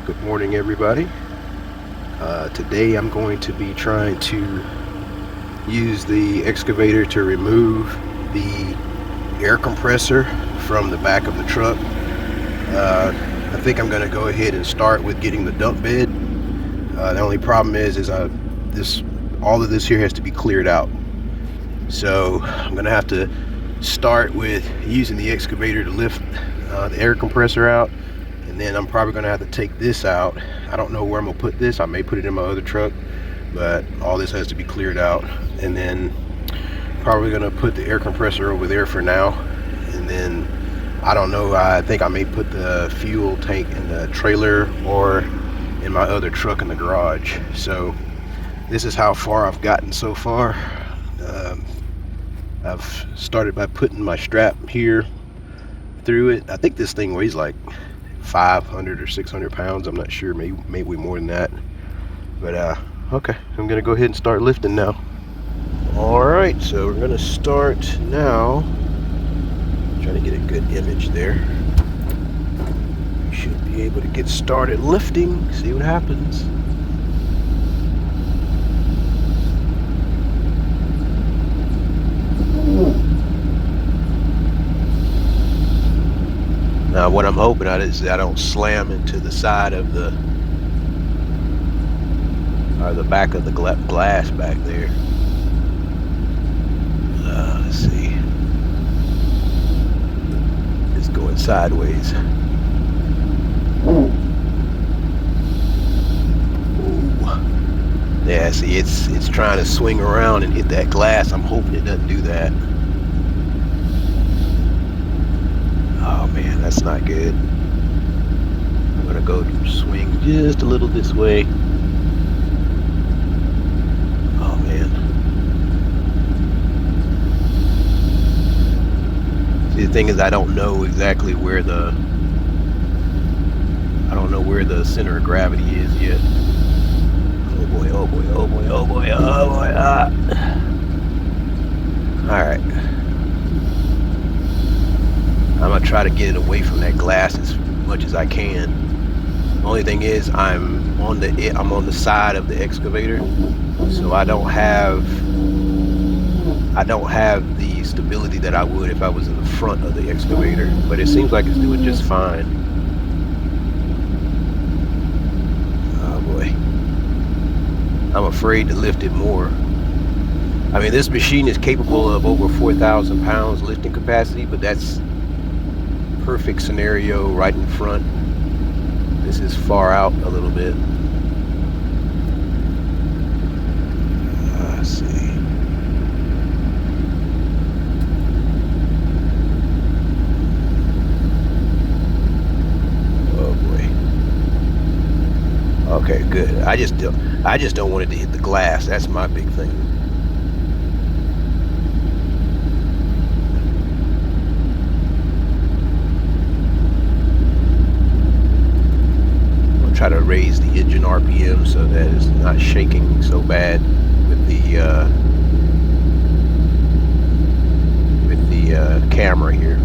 Good morning, everybody. Today I'm going to be trying to use the excavator to remove the air compressor from the back of the truck. I think I'm going to go ahead and start with getting the dump bed. The only problem is all of this here has to be cleared out. So I'm going to have to start with using the excavator to lift the air compressor out. And then I'm probably going to have to take this out. I don't know where I'm going to put this. I may put it in my other truck, but all this has to be cleared out. And then probably going to put the air compressor over there for now. And then I don't know, I think I may put the fuel tank in the trailer or in my other truck in the garage. So this is how far I've gotten so far. I've started by putting my strap here through it. I think this thing weighs like 500 or 600 pounds. I'm not sure, maybe more than that. But okay, I'm gonna go ahead and start lifting now. All right, so we're gonna start now. Trying to get a good image there. We should be able to get started lifting, see what happens. Now what I'm hoping at is that I don't slam into the side of the back of the glass back there. Let's see. It's going sideways. Ooh. Yeah, see, it's trying to swing around and hit that glass. I'm hoping it doesn't do that. Oh man, that's not good. I'm gonna go swing just a little this way. Oh man. See, the thing is, I don't know exactly where the center of gravity is yet. Oh boy, oh boy, oh boy, oh boy, oh boy. Alright. I'm gonna try to get it away from that glass as much as I can. The only thing is, I'm on the side of the excavator, so I don't have the stability that I would if I was in the front of the excavator. But it seems like it's doing just fine. Oh boy, I'm afraid to lift it more. I mean, this machine is capable of over 4,000 pounds lifting capacity, but that's perfect scenario right in front. This is far out a little bit. Let's see. Oh boy. Okay, good. I just don't want it to hit the glass. That's my big thing. Try to raise the engine RPM so that it's not shaking so bad with the camera here.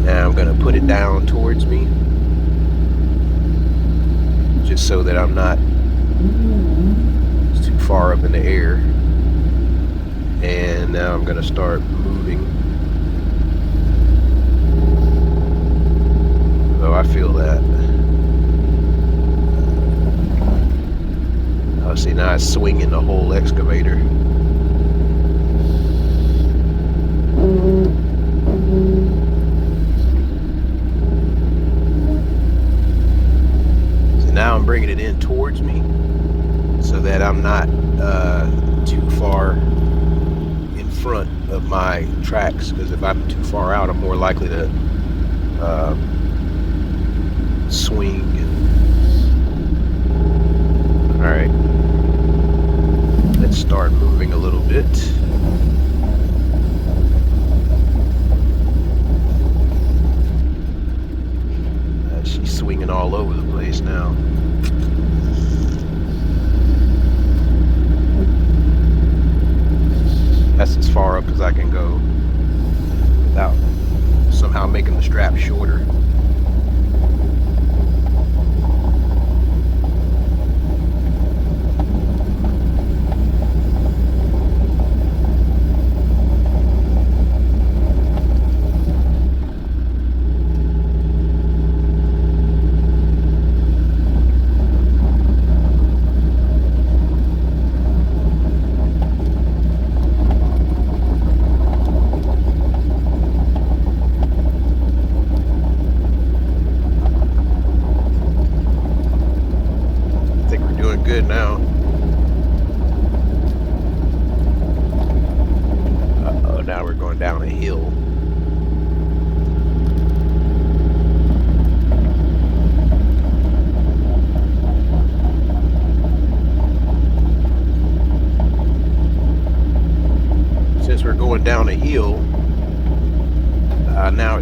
Now I'm gonna put it down towards me, just so that I'm not too far up in the air. And now I'm gonna start moving. So I feel that. Oh, see, now it's swinging the whole excavator. So now I'm bringing it in towards me so that I'm not too far in front of my tracks, because if I'm too far out, I'm more likely to swing. All right, let's start moving a little bit. She's swinging all over the place now. That's as far up as I can go without somehow making the strap shorter.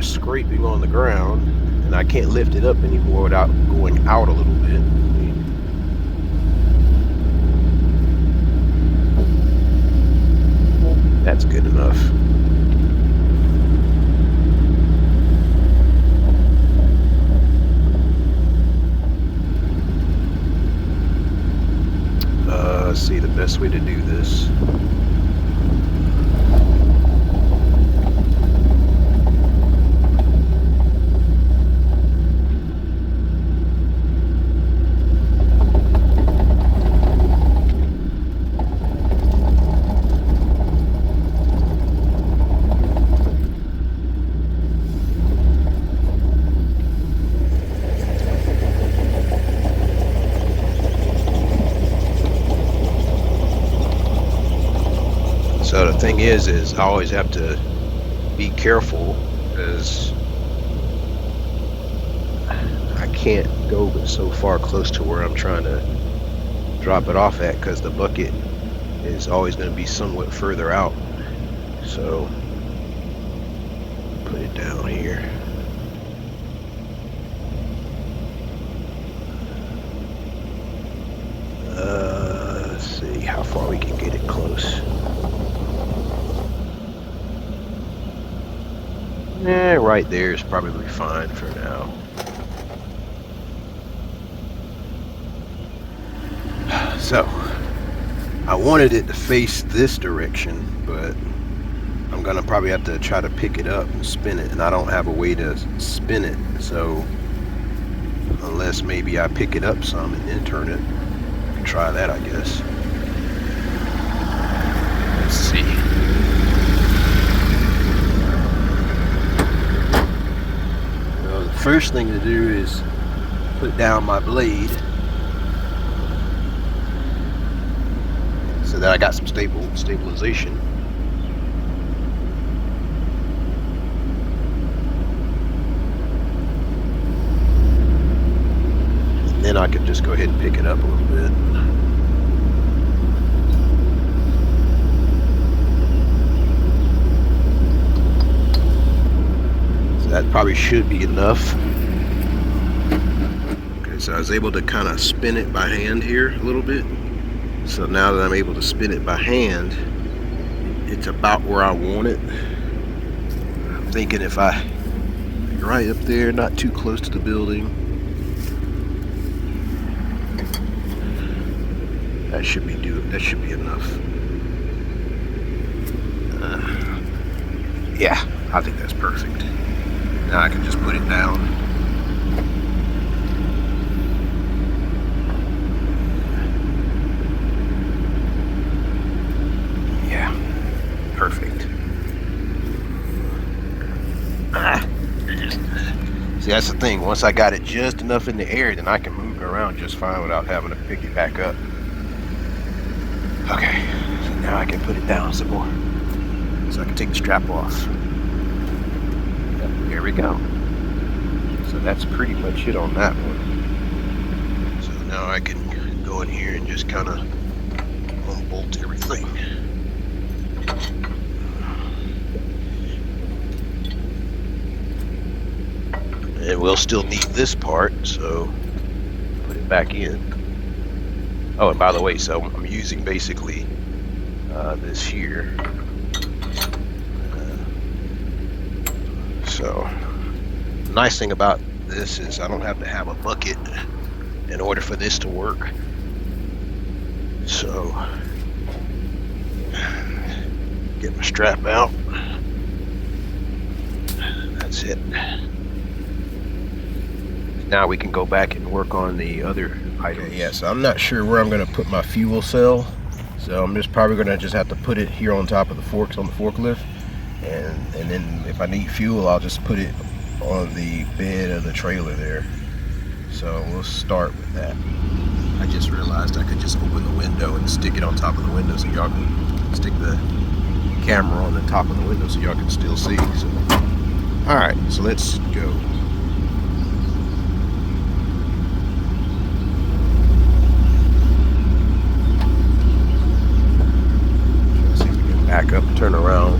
starts scraping on the ground and I can't lift it up anymore without going out a little bit. That's good enough. Let's see the best way to do this. So the thing is I always have to be careful because I can't go but so far close to where I'm trying to drop it off at, because the bucket is always going to be somewhat further out. So put it down here. Let's see how far we can get it close. Right there is probably fine for now. So, I wanted it to face this direction, but I'm gonna probably have to try to pick it up and spin it, and I don't have a way to spin it, so unless maybe I pick it up some and then turn it, I can try that, I guess. Let's see. Well, the first thing to do is put down my blade so that I got some stabilization. And then I can just go ahead and pick it up a little bit. So that probably should be enough. Okay, so I was able to kind of spin it by hand here a little bit. So now that I'm able to spin it by hand, it's about where I want it. I'm thinking if I right up there, not too close to the building, that should be enough. Yeah, I think that's perfect. Now I can just put it down. Perfect. See, that's the thing. Once I got it just enough in the air, then I can move it around just fine without having to pick it back up. Okay, so now I can put it down some more. So I can take the strap off. Yep, there we go. So that's pretty much it on that one. So now I can go in here and just kind of unbolt everything. And we'll still need this part, so put it back in. Oh, and by the way, so I'm using basically this here. So the nice thing about this is I don't have to have a bucket in order for this to work. So get my strap out. That's it. Now we can go back and work on the other items. Okay, yeah, so I'm not sure where I'm going to put my fuel cell. So I'm just probably going to just have to put it here on top of the forks on the forklift. And then if I need fuel, I'll just put it on the bed of the trailer there. So we'll start with that. I just realized I could just open the window and stick it on top of the window so y'all can stick the camera on the top of the window so y'all can still see. So, all right, so let's go. Back up, turn around.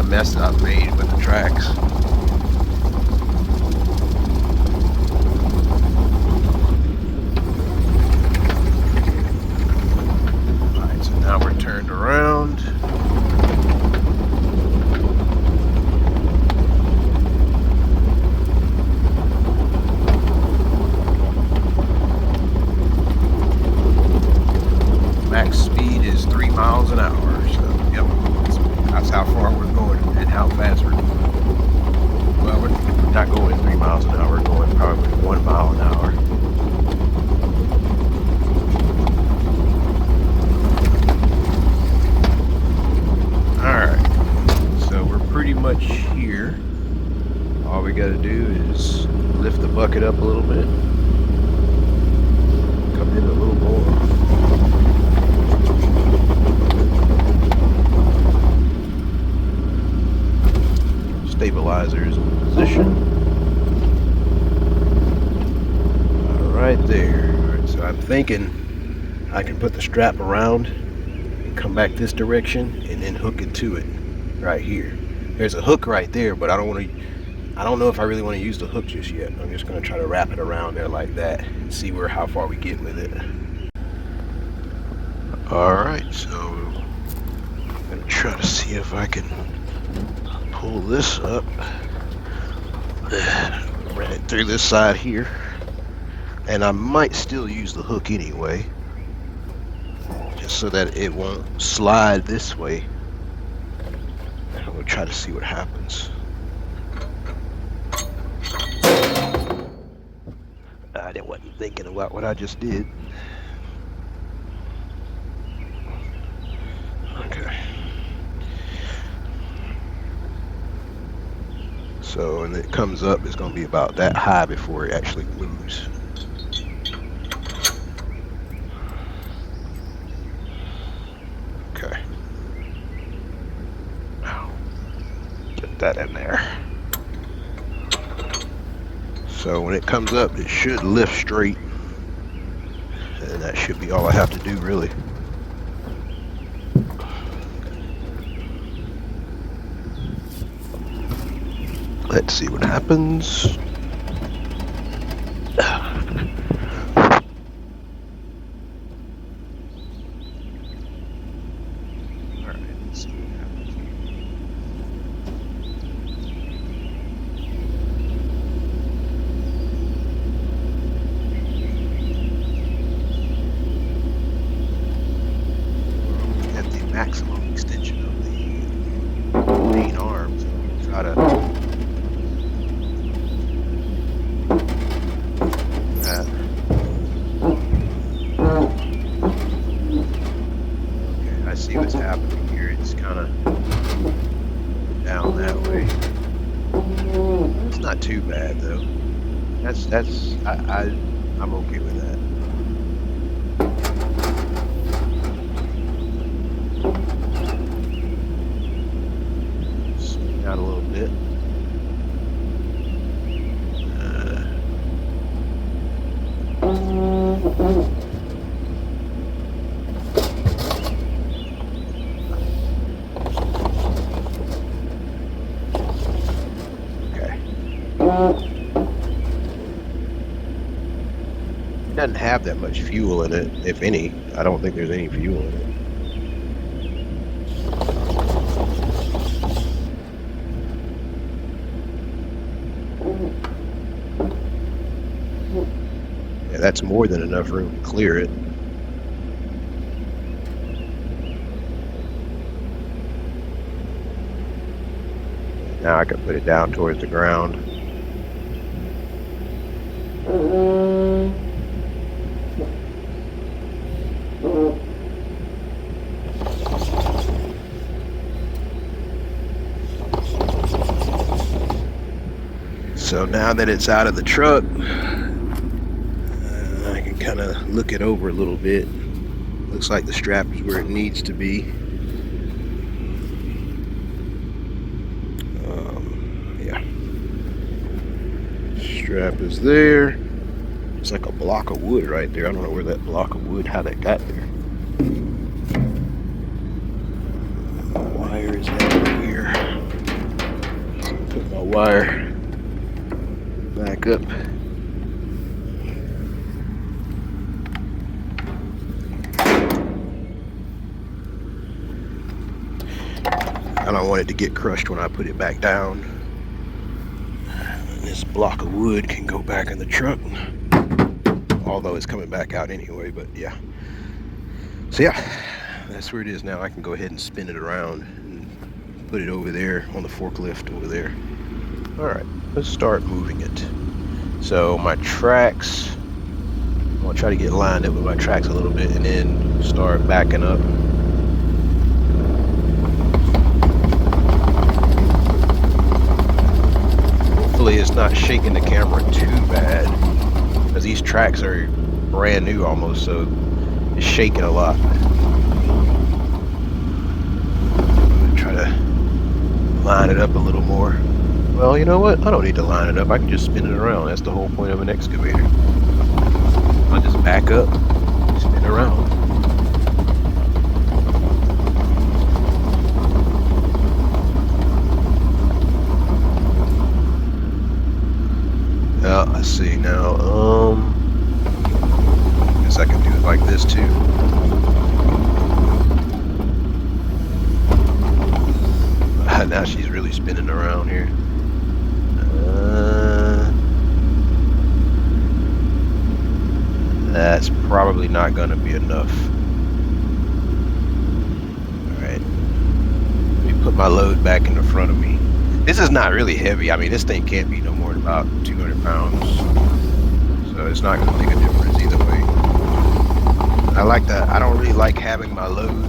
mess that I've made with the tracks. Alright, so now we're turned around. Max speed is 3 miles an hour, so yep, that's how far we're going and how fast we're going. Well, we're not going 3 miles an hour, we're going probably 1 mile an hour. Alright, so we're pretty much here. All we gotta do is lift the bucket up a little bit, come in a little more. Stabilizers in position. Right there. Alright, so I'm thinking I can put the strap around and come back this direction and then hook it to it right here. There's a hook right there, but I don't know if I really want to use the hook just yet. I'm just going to try to wrap it around there like that and see how far we get with it. Alright, so I'm going to try to see if I can pull this up, run it through this side here, and I might still use the hook anyway, just so that it won't slide this way. I'm going to try to see what happens. I wasn't thinking about what I just did. Okay. So when it comes up, it's going to be about that high before it actually moves. Okay. Now, get that in there. So when it comes up, it should lift straight. And that should be all I have to do, really. Let's see what happens. Alright, let's see what happens here. At the maximum extension of the main arms, try to see what's happening here. It's kind of down that way. It's not too bad though. I'm okay with that. Swing out a little bit. It doesn't have that much fuel in it, if any. I don't think there's any fuel in it. Yeah, that's more than enough room to clear it. Now I can put it down towards the ground. So now that it's out of the truck, I can kind of look it over a little bit. Looks like the strap is where it needs to be. Yeah. Strap is there. It's like a block of wood right there. I don't know where that block of wood, how that got there. The wire is down here. wire back up. I don't want it to get crushed when I put it back down. And this block of wood can go back in the truck, although it's coming back out anyway, but yeah. So yeah, that's where it is now. I can go ahead and spin it around and put it over there on the forklift over there. All right, let's start moving it. So my tracks, I'm gonna try to get lined up with my tracks a little bit and then start backing up. Hopefully it's not shaking the camera too bad, because these tracks are brand new almost, so it's shaking a lot. I'm gonna try to line it up a little more. Well, you know what? I don't need to line it up. I can just spin it around. That's the whole point of an excavator. I'll just back up, spin around. I see now. Guess I can do it like this too. Now she's really spinning around here. That's probably not going to be enough. Alright. Let me put my load back in the front of me. This is not really heavy. I mean, this thing can't be no more than about 200 pounds. So it's not going to make a difference either way. I like that. I don't really like having my load.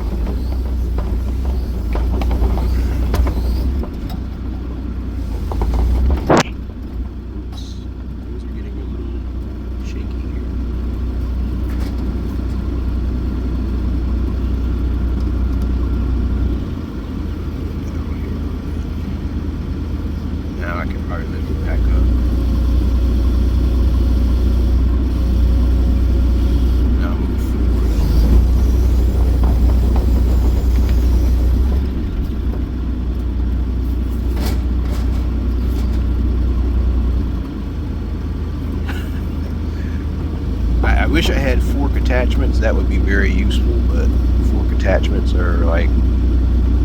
I wish I had fork attachments. That would be very useful, but fork attachments are like, I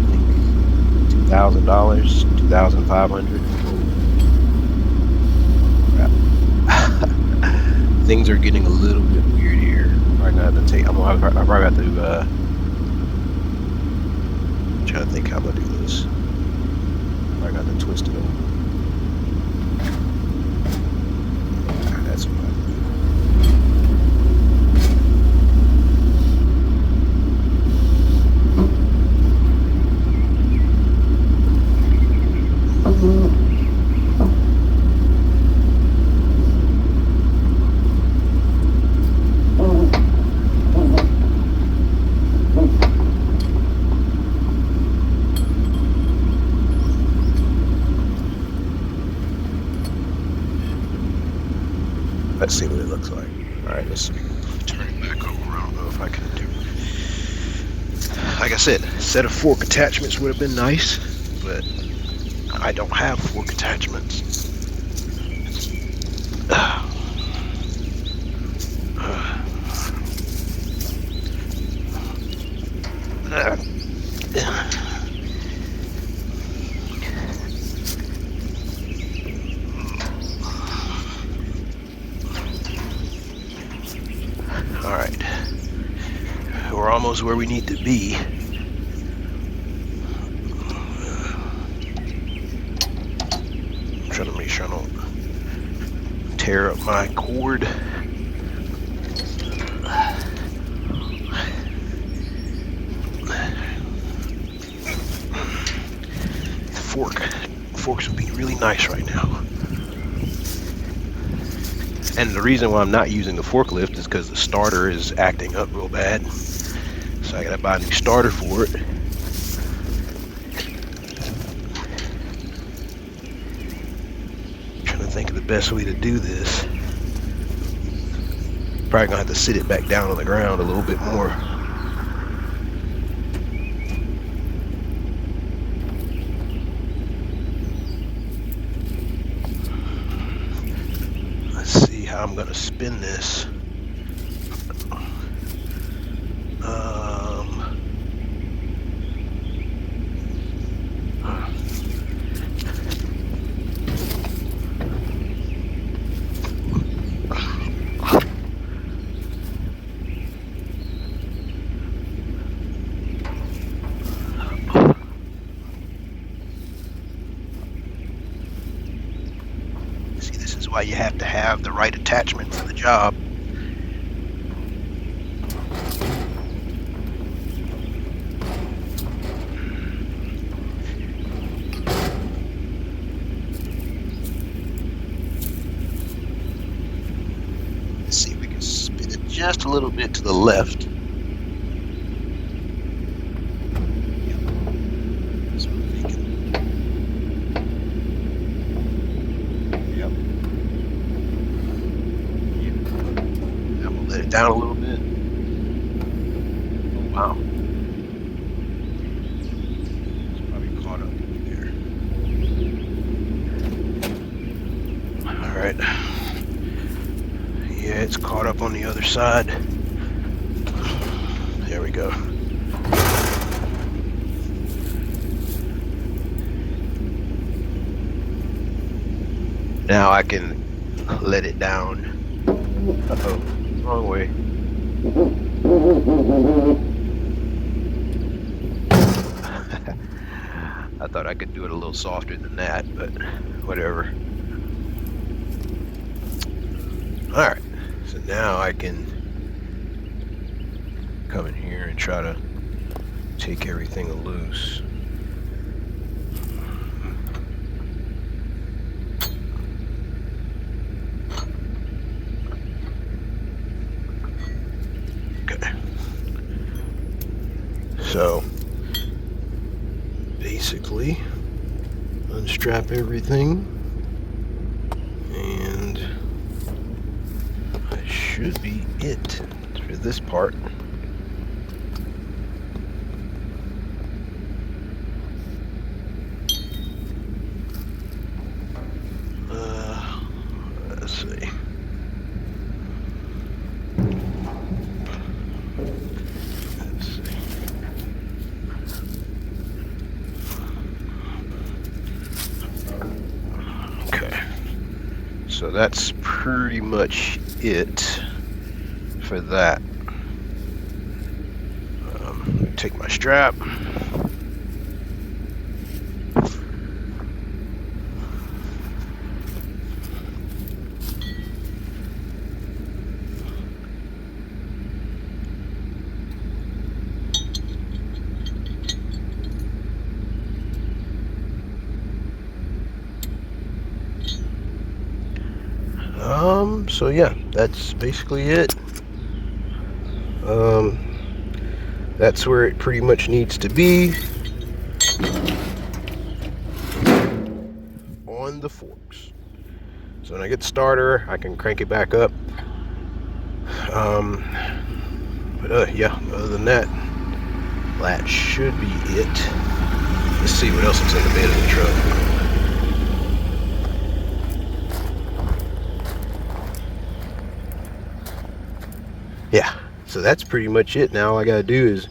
think, $2,000, $2,500. Things are getting a little bit weird here. I'm probably gonna have to take. I'm probably have to. I'm trying to think how I'm gonna do this. I'm probably gonna have to twist it over. That's fine. Let's see what it looks like. Alright, let's turn it back over. I don't know if I can do it. Like I said, a set of fork attachments would have been nice, but I don't have fork attachments. Alright, we're almost where we need to be. I'm trying to make sure I don't tear up my cord. Forks would be really nice right now. And the reason why I'm not using the forklift is because the starter is acting up real bad. So I gotta buy a new starter for it. I'm trying to think of the best way to do this. Probably gonna have to sit it back down on the ground a little bit more. how I'm gonna spin this. See, this is why you have to have the right attachment for the job. Let's see if we can spin it just a little bit to the left. Yep. That's what I'm thinking. Yep. Yep. I'm gonna let it down a little bit. Oh, wow. It's probably caught up there. All right. Yeah, it's caught up on the other side. There we go. Now I can let it down. Uh-oh, wrong way. I thought I could do it a little softer than that, but whatever. All right, so now I can come in here and try to take everything loose. Okay. So basically unstrap everything and that should be it for this part. Let's see. Okay, so that's pretty much it for that. Take my strap. So yeah, that's basically it. That's where it pretty much needs to be on the forks. So when I get the starter, I can crank it back up. Yeah, other than that, that should be it. Let's see what else is in the bed of the truck. Yeah, so that's pretty much it. Now all I gotta do is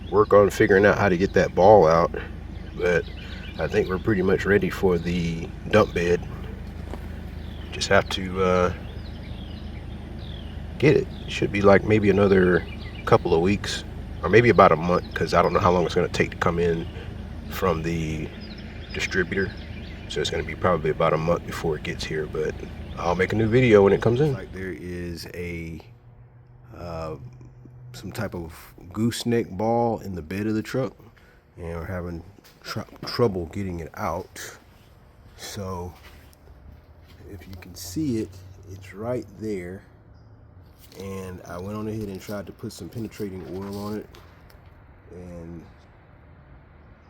work on figuring out how to get that ball out, but I think we're pretty much ready for the dump bed. Just have to get it. It should be like maybe another couple of weeks or maybe about a month, because I don't know how long it's going to take to come in from the distributor. So it's going to be probably about a month before it gets here, but I'll make a new video when it comes in. Like there is a some type of gooseneck ball in the bed of the truck, and we're having trouble getting it out. So if you can see it, it's right there, and I went on ahead and tried to put some penetrating oil on it, and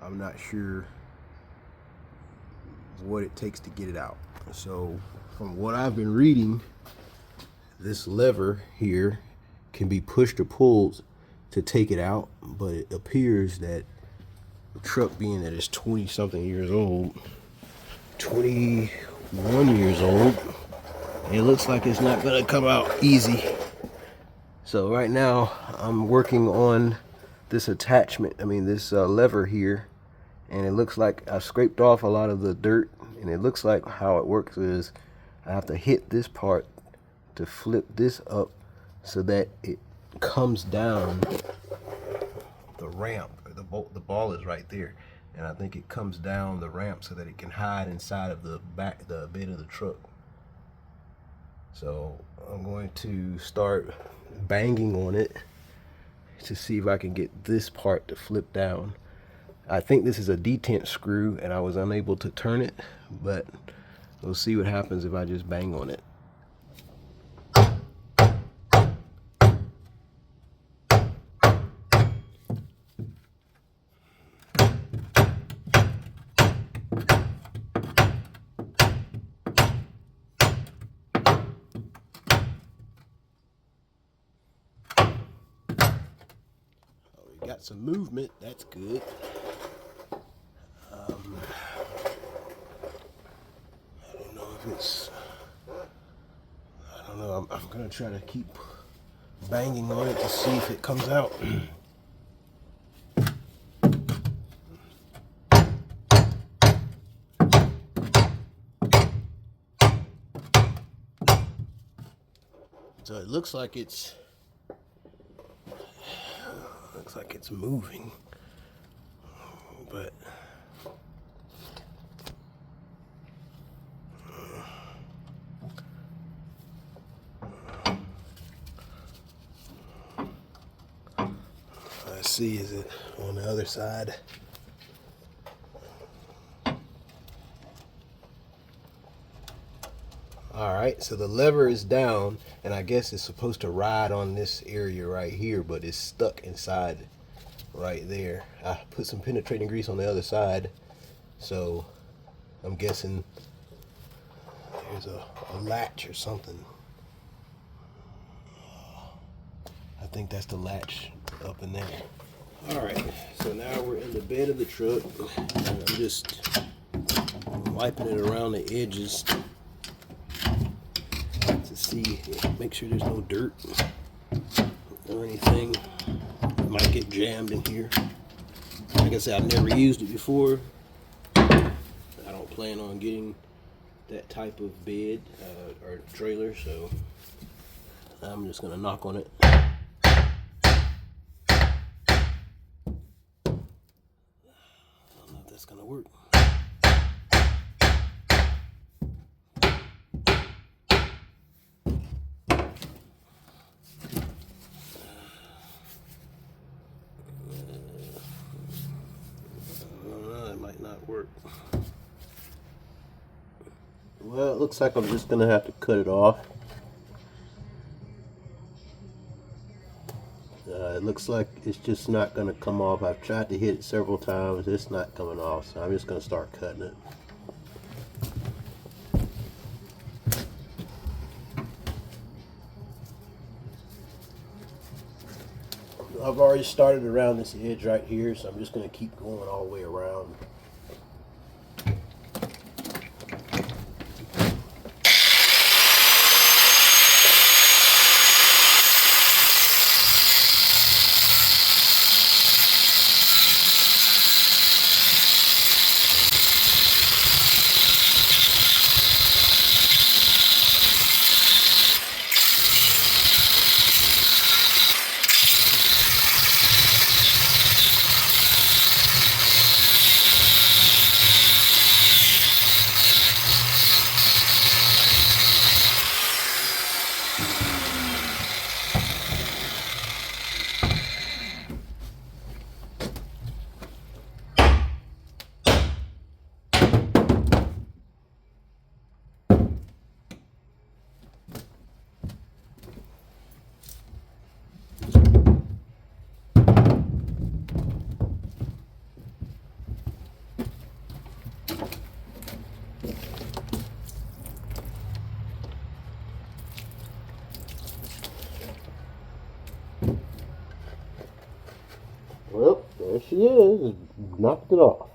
I'm not sure what it takes to get it out. So from what I've been reading, this lever here can be pushed or pulled to take it out, but it appears that the truck, being that it's 20 something years old, 21 years old, It looks like it's not gonna come out easy. So right now I'm working on this attachment, this lever here, and it looks like I scraped off a lot of the dirt, and it looks like how it works is I have to hit this part to flip this up so that it comes down the ramp. The ball is right there, and I think it comes down the ramp so that it can hide inside of the bed of the truck. So I'm going to start banging on it to see if I can get this part to flip down. I think this is a detent screw and I was unable to turn it, but we'll see what happens if I just bang on it. Got some movement, that's good. I don't know if it's, I don't know, I'm gonna try to keep banging on it to see if it comes out. So it looks like it's moving, but let's see, is it on the other side? All right, so the lever is down, and I guess it's supposed to ride on this area right here, but it's stuck inside right there. I put some penetrating grease on the other side, so I'm guessing there's a latch or something. I think that's the latch up in there. All right, so now we're in the bed of the truck, and I'm just wiping it around the edges to see, make sure there's no dirt or anything. It might get jammed in here. Like I said, I've never used it before. I don't plan on getting that type of bed or trailer, so I'm just gonna knock on it. I don't know if that's gonna work. It might not work. Well, it looks like I'm just gonna have to cut it off. It looks like it's just not gonna come off. I've tried to hit it several times. It's not coming off, so I'm just gonna start cutting it. I've already started around this edge right here, so I'm just going to keep going all the way around. Well, there she is. Knocked it off.